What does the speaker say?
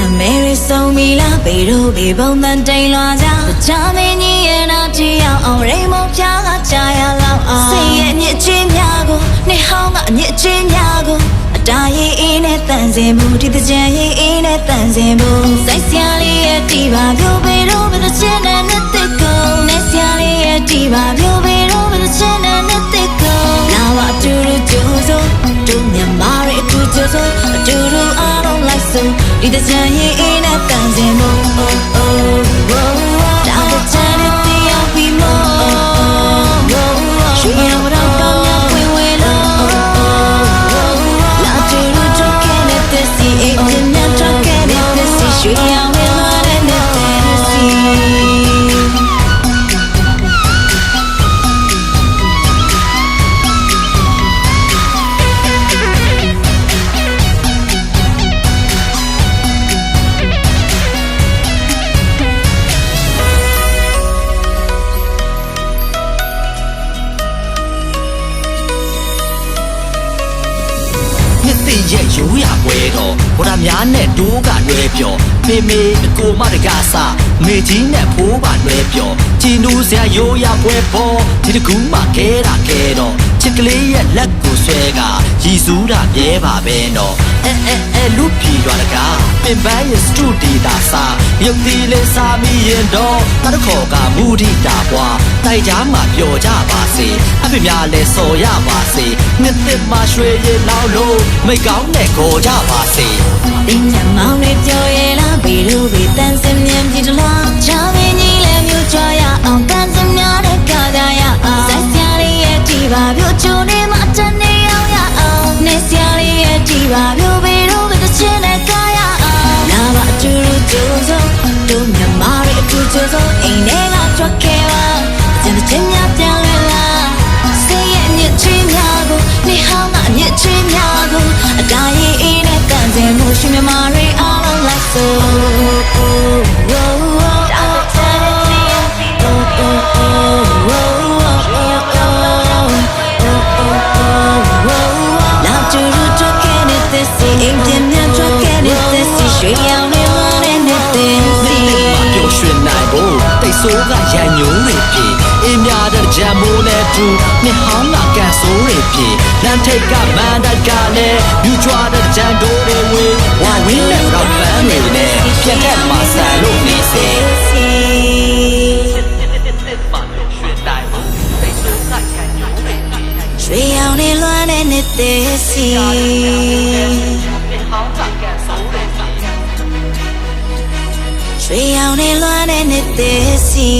Mary so me la bedo be bon dan day loa ja cha me ni ye na ti yaw aw rainbow pya ga cha ya law sai ye nyit chin nya ko ne haung ga nyit chin nya ko a da yi e ne tan sin mu ti the jan yi e ne tan sin mu sai sia li ye ti ba byo be do be the chin na ne tik ko ne sia li ye ti ba byo be do be the chin na ne tik ko na wa tu ru jo so tu nya ma re ku jo so tu ru a long like so di the jan yi e ne tan sin mu oh oh oh da the jan it ti yaw pi mo shui yaw ra ka nya kwin we lo la tu ru jo ke ne te si e tin nya jo ke ne te si shui yaw we lo ne te siရဲ့ရိုးရပွဲတော့ဘုရားများနဲ့တိုးကလွဲပြောမေမေကိုမတကစားမေကြီးနဲ့ဖိုးပါလွဲပြောကျင်းတို့စရာရိုးရပွဲပေါ်ဒီတကူမှခဲတာခဲတော့ချစ်ကလေးရဲ့လက်ကိုဆွဲကရည်စူးတာမြဲပါပဲတော့အဲလူပြေရွာတကားပင်ပန်းရဲ့စတူဒီတာစားရုပ်သီးလေးစားမိရင်တော့တတခေါ်ကမူဒီတာပွားတိုက်ကြမှာပျော်ကြပါစေအဖေများလည်းစော်ရပါစေနှစ်သက်မှရွှေရည်လောက်လို့မိတ်ကောင်းနဲ့ခေါ်ကြပါစေတင်းညမောင်လေးပြောရဲလားဘီလူဘီတန်စင်မြန်ပြီတလားချာမင်းကြီးလည်းမျိုးကြွားရအောင်တန်စင်များတဲ့ကြကြရအောင်ဆက်စရာလေးရဲ့ဒီပါပြောချိုနေမှတန်နေအောင်ရအောင်နေစရာလေးရဲ့ဒီပါပြောဘီလူဘီတချင်းနဲ့ကြရအောင်လာပါအတူတူကြိုးစုံတို့မြမရဲ့အတူကြိုးစုံအိမ်ထဲကကြွက်ခဲ့ပါကျန်တဲ့ချင်းများပြန်လဲလားစေရဲ့ညစ်ချင်းများကိုနေဟောင်းကညစ်ချင်းများကိုအတားရင်အေးနဲ့တန်စင်မှုရှင်မြမတွေအားလုံးလိုက်ဆိုအိမ်ပြန်ပြန်ထွက်ခဲ့တဲ့စီရွှေရောင်နဲ့လာတဲ့နေတဲ့စီမပြောရွှင်နိုင်ဖို့တိတ်ဆိုးကရန်ညိုးတွေပြေအင်းများတဲ့ဂျမ်မိုးနဲ့တူနှစ်ဟောင်းကကန်ဆိုးတွေပြေလမ်းထိပ်ကမန်တိုက်ကလည်းမြူကြွားတဲ့ဂျန်ဒိုးတွေဝေးဝါဝင်းနဲ့တော့ပန်းတွေနဲ့ပြက်တဲ့မှာဆန်လို့နေစေရွှေရောင်နဲ့လွှမ်းတဲ့နေတဲ့စီရွှေရောင်နဲ့လွှမ်းတဲ့နေတဲ့စီ